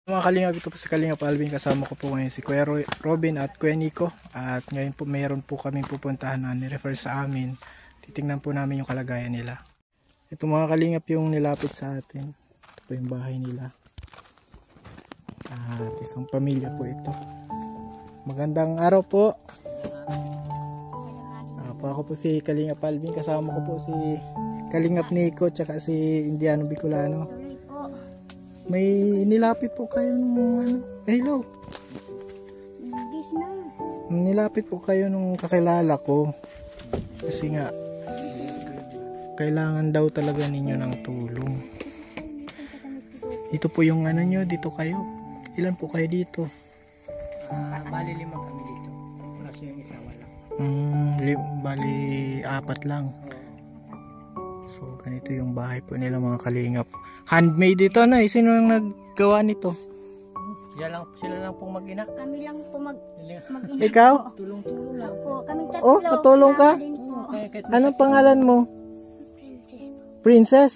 Mga kalingap, ito po si Kalingap Alvin. Kasama ko po ngayon si Kuya Robin at Kuya Nico. At ngayon po mayroon po kaming pupuntahan na ni-refer sa amin. Titingnan po namin yung kalagayan nila. Ito mga kalingap yung nilapit sa atin. Ito po yung bahay nila. At isang pamilya po ito. Magandang araw po. Ako po si Kalingap Alvin. Kasama ko po si Kalingap Nico tsaka si Indiano Bicolano. May nilapit po kayo nung ano. Hello. Nilapit po kayo nung kakilala ko. Kasi nga kailangan daw talaga ninyo ng tulong. Dito po yung ano nyo, dito kayo. Ilan po kayo dito? Bali 5 kami dito. Kasi yung isa wala. Bali 4 lang. So ganito yung bahay po nila mga kalingap. Handmade ito na. Sino yung naggawa nito? Sila lang pong mag-ina. Kami lang po mag-ina. Ikaw? Tulong-tulong lang. Po, kaming tatlo. Oh, katulong ka? Anong pangalan mo? Princess. Princess?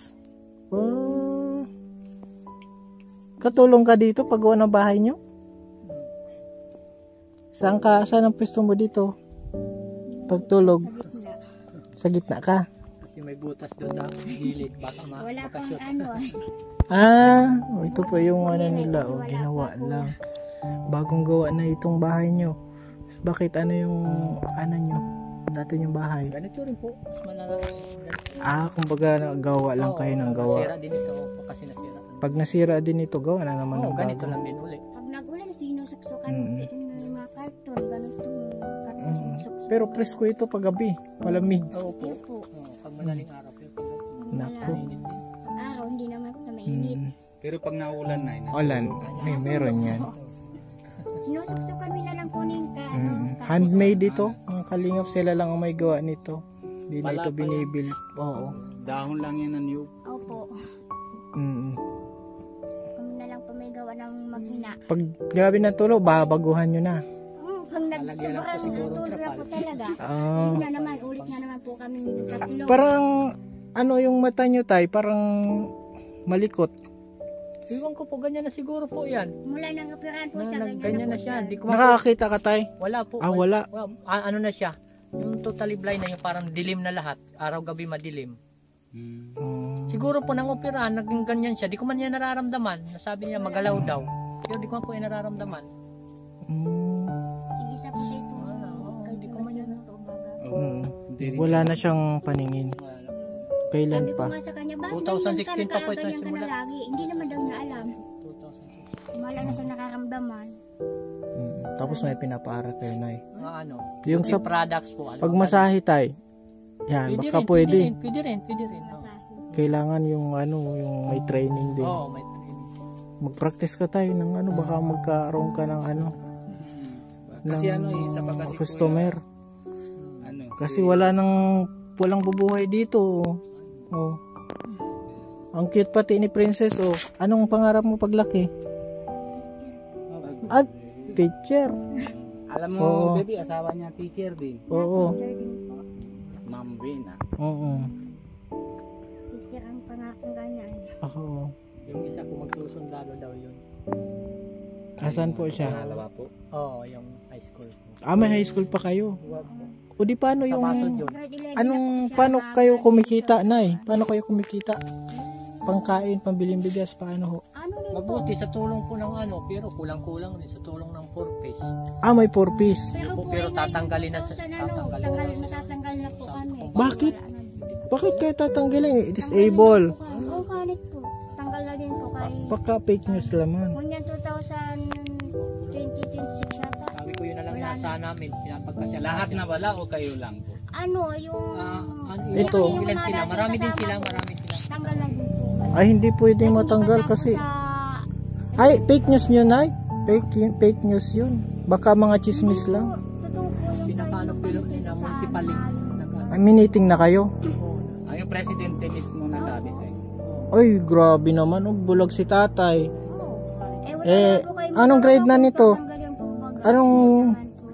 Oh. Katulong ka dito paggawa ng bahay nyo? Saan ang pwesto mo dito? Pagtulog? Sa gitna ka? Kasi may butas doon sa gilid. Baka Wala pang makashoot. ano Ito po yung ano nila. Ginawa lang. Bagong gawa na itong bahay nyo. Bakit ano yung ano nyo? Dati yung bahay. Ganito rin po. Mas malalakas. Kumbaga gawa lang kayo ng gawa. Nasira din ito. Kasi nasira. Pag nasira din ito, gawa na naman ng ganito bago. lang din ulit. Pag nag-ulan, sinusuksukan yung mga karton. Ganito karton. Pero presko ito pag gabi. Malamig. Oo po. Po. Pag madaling araw. Naku. Araw, hindi naman po na mainit. Pero pag naulan na, Ulan. Meron yan. Sinusuksukan nila lang po yung Handmade ito. Ang kalingap sila lang ang may gawa nito. Hindi na ito Pala. binibuild. Oo. dahon lang yan ng niyog. Opo. Kami na lang po may gawa ng mag-ina. Pag grabe na tulo, babaguhan nyo na. Pag nagsobrang siguro natulog na po talaga. Ah. Ulit na naman po kami tatlo. Parang ano yung mata nyo tay? Parang malikot. Iwan ko po, ganyan na siguro po yan. Mula nang operahan po siya, Ganyan na siya. Di ko Nakakakita ka tay? Wala po. Wala. Ano na siya? Yung totally blind na yung parang dilim na lahat. Araw-gabi madilim. Siguro po nang operahan, naging ganyan siya. Di ko man niya nararamdaman. Nasabi niya magalaw daw. Pero di ko man po yung nararamdaman. Sige sa po dito. Di ko man yan. Wala na siyang paningin. Kailan Sabi ko pa? nga sa kanya, bakit 2016 pa po ito ganyan ka simula. na lagi? Hindi naman daw na alam. 2006. Wala na sa nakaramdaman. Tapos may pinapaaral kayo na Mga ano. Yung sa products po. Ano, pagmasahe tay. Yan, baka pwede. Pwede rin. Kailangan yung ano, yung may training din. Oo, may training. Mag-practice ka tayo ng ano, baka magkaroon ka ng ano, Kasi ng isa pa kasi customer. ano, Kasi walang bubuhay dito. Oh. Ang cute pati ni Princess. Oh. Anong pangarap mo paglaki? Teacher. alam mo, Oo. baby, asawa niya teacher din. Oo. Ma'am Bina. Oo. Teacher ang pangakong ganyan. Ako. Yung isa po magsusundalo daw yun. Asan po siya? Dalawa po. Oo, yung high school po. May high school pa kayo. Wag po. O di paano yung Sapatos yun. Grade 11 paano kayo kumikita, Nay? Paano kayo kumikita? Pangkain, pambiling bigas, paano ho? Ano din po? Mabuti sa tulong po ng ano, pero kulang-kulang din sa tulong ng 4-piece. May 4-piece. Pero tatanggalin na Matatanggal na po kami. Bakit? Bakit kayo tatanggalin? Disable. Oo, kanit po. Tanggal na din po kay... Baka fake news laman. Ngunyan 2026 yata. Sabi ko yun na lang inaasahan namin. Pinapagkasya. Lahat na wala o kayo lang po? Ano, yung... Ito. Ilan sila? Marami din sila. Tanggal na din po. Ay, hindi pwede matanggal kasi... Ay, fake news yun, Nay. Fake news yun. Baka mga chismis lang. Totoo po yung... Pinakaano pilo na municipally. Ay, miniting na kayo. Yung presidente mismo nasabi sa'yo. Ay, grabe naman. Bulag si tatay. wala na po kayo Anong grade na nito? tanggal yan po pag...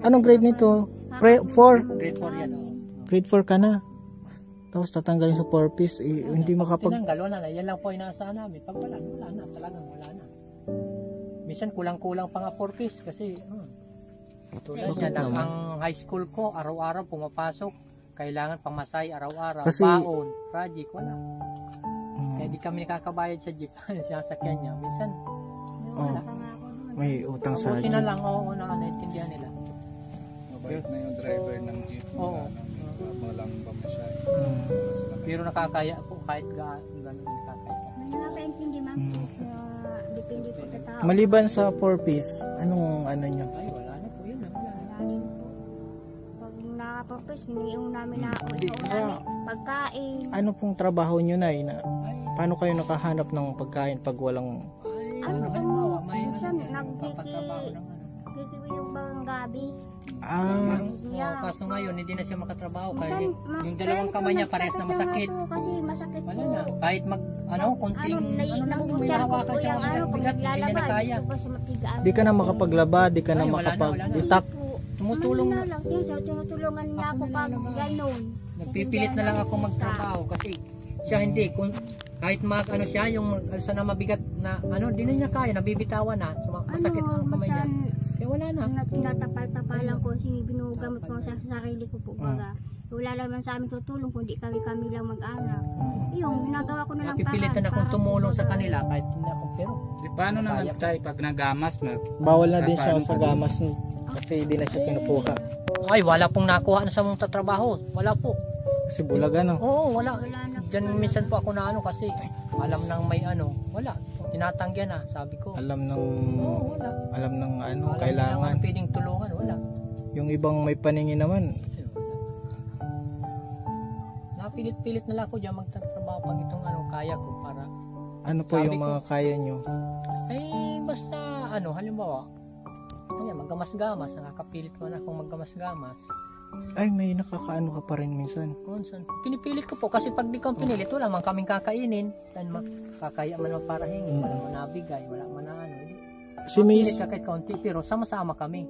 Anong grade nito? 4? Grade 4 yan. Grade 4 ka na. Tapos tatanggalin sa 4-piece. Hindi makapag... Tinanggal, wala na. Yan lang po inaasahan namin. Pag wala na. Talagang wala na. Minsan kulang-kulang pa nga 4 piece kasi tulad Bakit yan, naman? ang high school ko araw-araw pumapasok, kailangan pamasay araw-araw, Kasi- baon, project, wala. Mm. Kaya di kami nakakabayad sa jeep, sinasakyan niya. Minsan, wala. Wala pa nga ako doon. May utang sa Mabuti na jeep. lang, oo, naintindihan nila. Mabait na yung driver ng jeep. Oo. Walang pamasyay. Mm. Pero nakakaya po kahit gano'n nakakaya. May nakakaintindi ma'am. Depende po sa tao. Maliban sa 4-piece, anong ano nyo? Ay, wala na po yun. Wala na. Wala din po. Pag nakapurpose, hiniiong namin na Di, sa- pagkain. Ano pong trabaho nyo na na Ay, paano kayo nakahanap ng pagkain pag walang ay, Ano, halimbawa, may minsan, papatrabaho ng ano. Kikiwi yung bang gabi. Kaso ngayon, hindi na siya makatrabaho. Kaya Minsan, yung dalawang kamay niya parehas na masakit. Kasi masakit Wala po. na. Kahit kunting, lang yung may nabubutyan ko hawakan po siya yung mabigat-bigat, hindi niya na kaya. Hindi po siya mapigaan. di ka na makapaglaba, di ka na Ay, wala na. makapag-itak. Tumutulong na lang. Tinutulungan niya Ako ako na pag lang naman. gano'n. Nagpipilit na lang ako magtrabaho kasi siya hindi. Kahit ano siya, yung alsa na mabigat na di na niya kaya, nabibitawan na. Masakit ang kamay niya. Kaya wala na. Tinatapal-tapalan ko, binugamot ko sa sarili ko po. Baga, wala naman sa amin tutulong kundi kami lang mag-anak. Yung ginagawa ko na lang Napipilitan akong tumulong sa kanila kahit hindi ako. Pero Di paano naman tayo pag nagamas mo? Bawal na din siya sa gamas kasi di na siya kinukuha. ay, wala pong nakuha na sa mong tatrabaho. Wala po. Kasi bulag ano. Oo, wala. Wala na po. Diyan minsan po ako na kasi alam nang may wala. Tinatanggihan na, sabi ko. Alam ng Oo, wala. alam ng ano Alam kailangan. nilang pwedeng tulungan, wala. Yung ibang may paningin naman, Napilit-pilit na lang ako diyan magtatrabaho pag itong kaya ko para ano po Sabi yung ko- mga kaya nyo? ay basta halimbawa maggamas-gamas, nakakapilit man akong maggamas-gamas. Ay, may nakakaano ka pa rin minsan. Minsan, pinipilit ko po kasi pag di ko pinilit, wala man kaming kakainin. Saan kakaya man para hingi, wala man nabigay, wala man na Si Miss, Pilit ka kahit kaunti, pero sama-sama kami.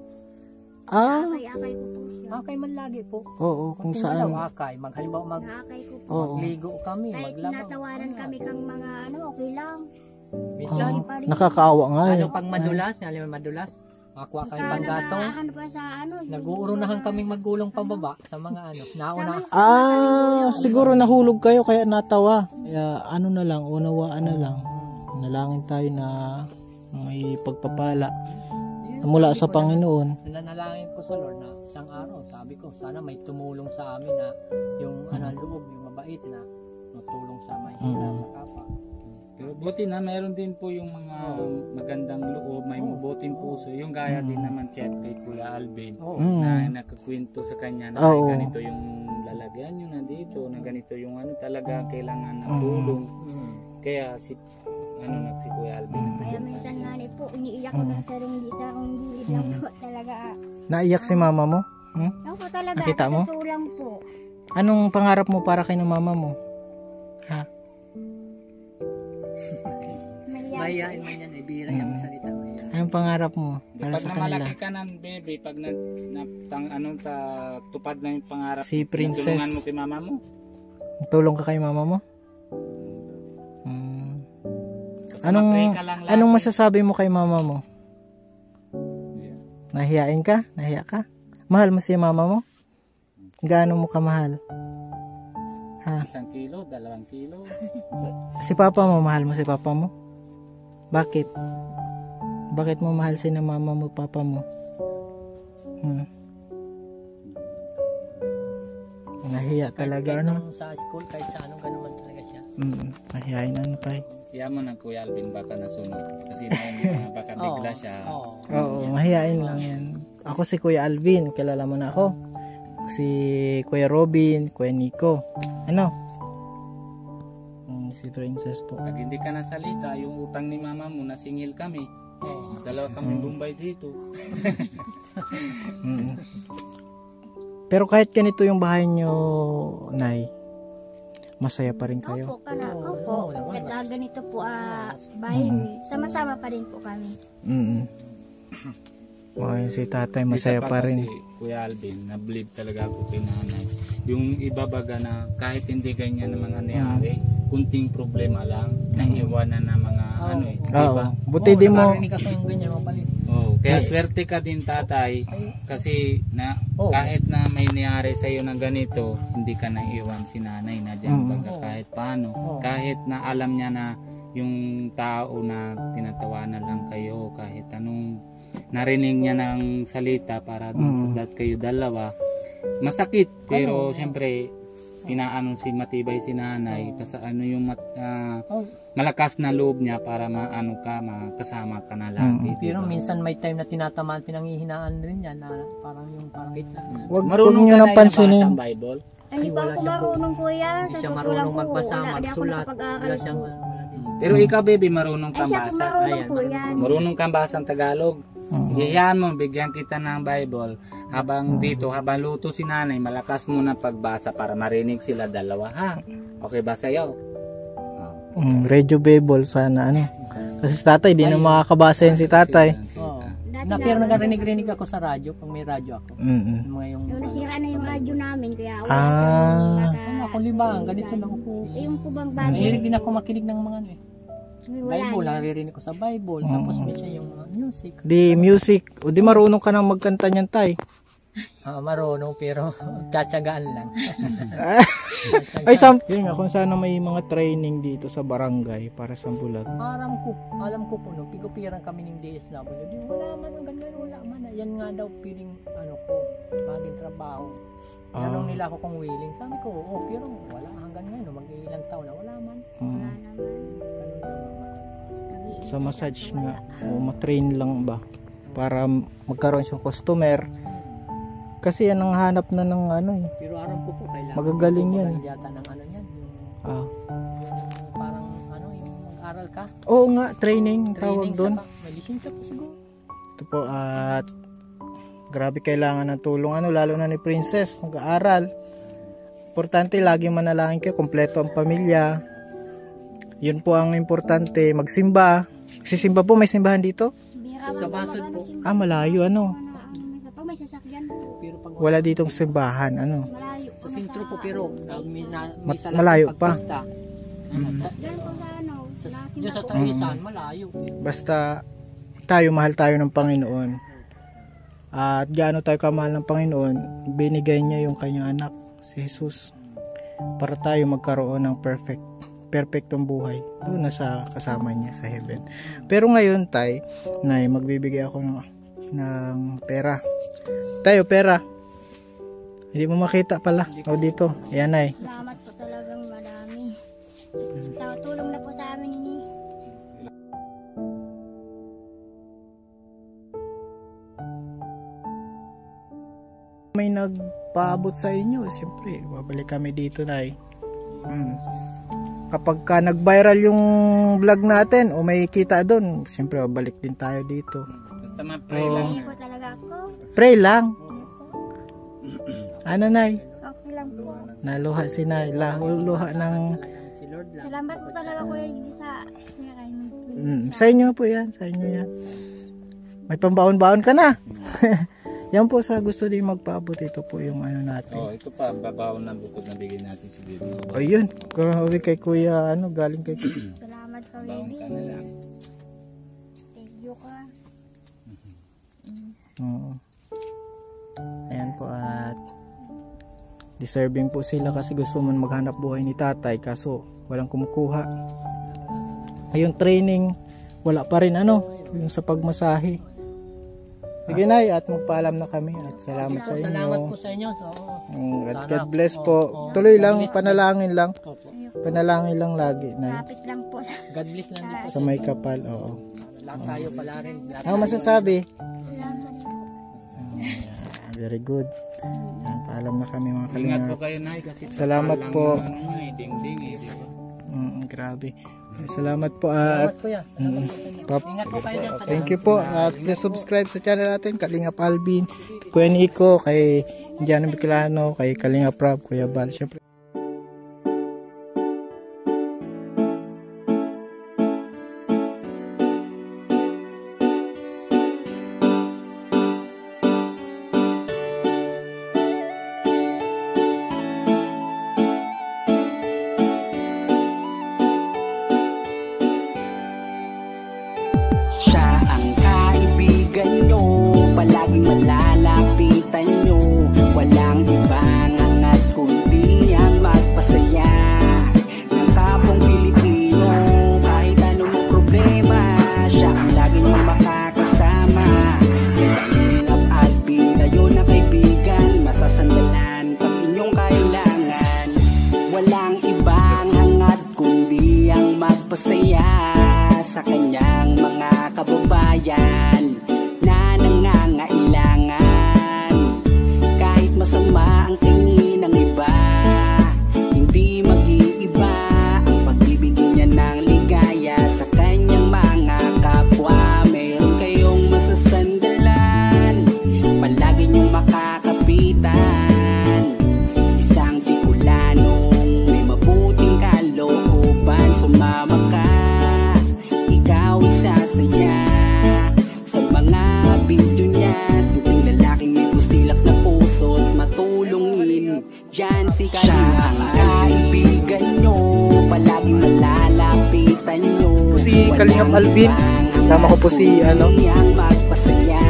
Akay-akay ko po siya. Akay man lagi po. oo, kung Kunting saan. malaw, akay. Halimbawa Naakay ko po. Oo. magligo kami, Kahit maglabaw. tinatawaran kami kang mga okay lang. Minsan, Oo. Nakakaawa nga eh. pag madulas, madulas, makakuha kayo pang gatong. Nakakaano pa sa Nag-uurunahan kaming magulong pababa sa mga nauna. Siguro nahulog kayo kaya natawa. Kaya ano na lang, unawaan na lang. Nalangin tayo na may pagpapala mula sa Panginoon. Nanalangin ko sa Lord na isang araw, sabi ko, sana may tumulong sa amin na yung loob, yung mabait na matulong sa may sila kapwa. Pero buti na mayroon din po yung mga magandang loob, may mabuting puso. Yung gaya din naman chat kay Kuya Alvin na nakakwento sa kanya na Oo. ganito yung lalagyan nyo na dito, na ganito yung talaga kailangan ng tulong. Kaya si Kuya Alvin. Kaya minsan nga po, iniiyak ko na sa akong gilid lang po talaga. Naiyak si mama mo? Ako po talaga, Nakita mo? totoo lang po. Anong pangarap mo para kay ng mama mo? Ha? Mahihain man yan, ibira yung salita. Anong pangarap mo para Pag sa kanila? namalaki ka ng baby, pag tupad na yung pangarap, Si Princess. tulungan mo kay mama mo. Tulong ka kay mama mo? Basta Anong mag-pray ka lang lagi. anong masasabi mo kay mama mo? Nahiyain ka? Nahiya ka? Mahal mo si mama mo? Gaano mo kamahal? Ha? 1 kilo, 2 kilo. Si papa mo, mahal mo si papa mo? Bakit? Bakit mo mahal si na mama mo, papa mo? Nahiya talaga, ano? Sa school, kahit sa ganun man talaga siya. Nahiyain ano tayo. Kaya mo ng Kuya Alvin baka nasunod. Kasi baka bigla siya. Oo, mahihain lang yan. Ako si Kuya Alvin, kilala mo na ako. Si Kuya Robin, Kuya Nico. Ano? Si Princess po. Pag hindi ka nasalita, yung utang ni mama mo, nasingil kami. Dalawa kami Bombay dito. Pero kahit ganito yung bahay nyo, Nay, masaya pa rin kayo. Opo, opo. At ganito po bahay niyo. Sama-sama pa rin po kami. Okay, si tatay masaya Isa pa rin. Kasi, Kuya Alvin, na-believe talaga ako kay nanay. Yung iba baga na kahit hindi ganyan na mga nangyari, kunting problema lang, naiiwanan na mga ano eh. Oo. Buti di mo. Nakarinig ako yung ganyan, mapalit. Oh, kaya swerte ka din tatay kasi na kahit na may nangyari sa iyo na ganito, hindi ka naiwan si nanay na diyan baga kahit paano. Kahit na alam niya na yung tao na tinatawanan lang kayo, kahit anong narinig niya ng salita para dun sa kayo dalawa, masakit pero syempre pinaano si matibay si nanay kasi ano yung malakas na loob niya para maano ka makasama ka na lagi. Pero minsan may time na tinatamaan, pinanghihinaan rin yan na parang yung parang Wag Marunong niyo ka nang na pansinin. nabasa ang Bible? Hindi pa wala ako siya po. marunong kuya. Hindi Sa siya totoo lang marunong po, magbasa, wala di ako magsulat. nakapag-aaral Wala siyang po. Pero ikaw baby marunong Ay kang siya po basa. marunong Ayan, po yan. Marunong kang basa ang Tagalog. Iyan mo, bigyan kita ng Bible. Habang dito, habang luto si nanay, malakas mo na pagbasa para marinig sila dalawa, ha? Okay ba sa'yo? Radio Bible sana ano. Kasi si tatay, di na makakabasa yan si tatay. na pero nagarinig-rinig ako sa radyo pag may radyo ako. Yung mga yung Yung nasira na yung radyo namin, kaya wala ano ako libang, ganito lang ako. yung pubang bago. Mahilig din ako makinig ng mga ano eh. Wala Bible, naririnig ko sa Bible, tapos minsan yung mga music. Di music, o di marunong ka nang magkanta niyan tay. Marunong pero tsatsagaan lang. Ay, yun nga, kung sana may mga training dito sa barangay para sa bulag. Alam ko po, no, pigupiran kami ng DSWD. Wala man ang ganyan, wala man. Yan nga daw piling, ano ko, maging trabaho. Tanong nila ako kung willing. Sabi ko, pero wala hanggang ngayon, no, mag-ilang taon na, wala man. Wala naman. Sa massage nga, o matrain lang ba? Para magkaroon siyang customer. Kasi yan ang hanap na ng ano eh. Pero aram ko po, kailangan. Magagaling yan. Yata ng ano yan, yung parang ano, yung mag-aral ka. Oo nga, training tawag Training doon. May lisensya po siguro. Ito po at grabe kailangan ng tulong lalo na ni Princess nag-aaral. Importante lagi manalangin kayo, kompleto ang pamilya. Yun po ang importante, magsimba. Sisimba po, may simbahan dito? Sa Basel po. Malayo Pag may sasakyan po, Pero pag wala ditong simbahan malayo sa sentro po, pero may malayo pa. Diyan po sa ano, Diyan sa Taisan, malayo. Basta mahal tayo ng Panginoon. At gaano tayo kamahal ng Panginoon, binigay niya yung kanyang anak, si Jesus, para tayo magkaroon ng perfectong buhay doon na sa kasama niya sa heaven. Pero ngayon tay, nay, magbibigay ako ng pera. Tayo pera. Hindi mo makita pala. O dito. Ayan ay. salamat po talagang madami. Tulong na po sa amin ini. May nagpaabot sa inyo, siyempre, babalik kami dito nay. Kapag ka nag-viral yung vlog natin o may kita doon, siyempre babalik din tayo dito. Basta ma-pray lang. Hindi po talaga ako. Pray lang. Ano nay? Okay lang po. Naluha si nay. Luha ng... Si Lord lang. Salamat po talaga kuya sa Sa inyo po yan. Sa inyo yan. May pambaon-baon ka na. Yan po sa gusto din magpaabot. Ito po yung ano natin. Ito pa, babaon ng bukod na bigay natin si Bibi. O yun. Kung kay kuya, galing kay kuya. salamat ka Baon ka na baby. lang. Thank you ka. Oo. Ayan po at deserving po sila kasi gusto man maghanap buhay ni tatay kaso walang kumukuha. Ayun training wala pa rin yung sa pagmasahe. Sige nay at magpaalam na kami at salamat sa inyo. Salamat po sa inyo. God bless po. Tuloy lang, panalangin lang. Panalangin lang lagi nay. Kapit lang po sa God bless lang din po. Sa may kapal. Oo. Lahat tayo pala rin. Lahat Ano masasabi? salamat. Very good. Ayan, paalam na kami mga Ingat kalingap. po kayo, Nay, kasi Salamat lang po. ng ano nga, ding-ding eh, di ba? Grabe. Salamat po at Salamat kuya. Ingat po kayo dyan. thank you po at please subscribe sa channel natin Kalingap Alvin, Kuya Nico, kay Indiano Bicolano, kay Kalingap Rob, Kuya Bal. Syempre palaging malalapitan nyo. Walang ibang hangat kundi ang magpasaya ng kapong Pilipino. Kahit anong problema, siya ang lagi nyong makakasama. May Kalingap Alvin, kayo na kaibigan, masasandalan pag inyong kailangan. Walang ibang hangat kundi ang magpasaya sa kanyang mga kababayan na nangangailangan. Kahit masama ang tingin ng iba, hindi mag-iiba ang pagbibigay niya ng ligaya sa kanyang mga kapwa. Meron kayong masasandalan, palagi niyong makakapitan. Isang Bicolanong may mabuting kalooban. Sumama ka, ikaw isasaya sa mga video niya. Simpleng lalaking may busilak na puso't matulungin. Yan si Kalingap. Kaibigan nyo, palaging malalapitan nyo. Si Kalingap Alvin, kasama ko po si ang magpasaya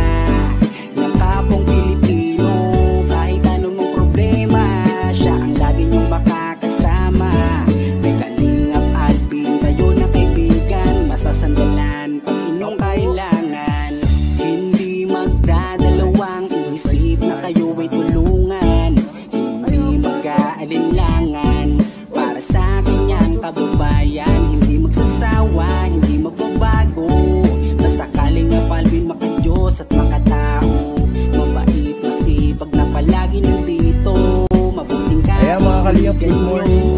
ng kapong Pilipino. Kahit anong problema, siya ang lagi nyong makakasama. May Kalingap Alvin, kayo na kaibigan, masasandalan pag inyong kailangan. Hindi magdadalawang isip na kayo ay tulungan. Hindi mag-aalinlangan para sa kanyang kababayan. Hindi magsasawa, hindi magbabago. Basta Kalingap Alvin, makadiyos at makatao. Mabait, masipag na palagi nandito. Mabuting Kaya mga Kalingap, good morning.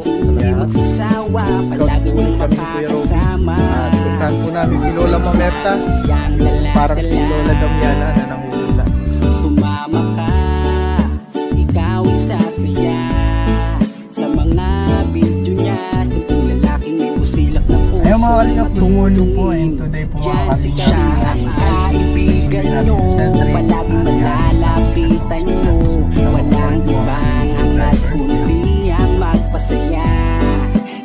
hindi magsasawa, palagi niyong makakasama. At puntahan po namin si Lola Mamerta, parang si Lola Damiana na nangungula. Sumama ka, ikaw isasaya sa mga video niya. Simpleng lalaking may busilak na puso. Ayun mga Kalingap, good morning po. And today po mga Yan si siya ang kaibigan nyo, palaging malalapitan nyo. Walang ibang hangat kundi ang magpasaya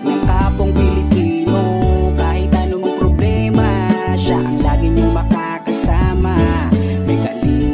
ng kapong Pilipino. Kahit anong problema, siya ang lagi nyong makakasama. May Kalingap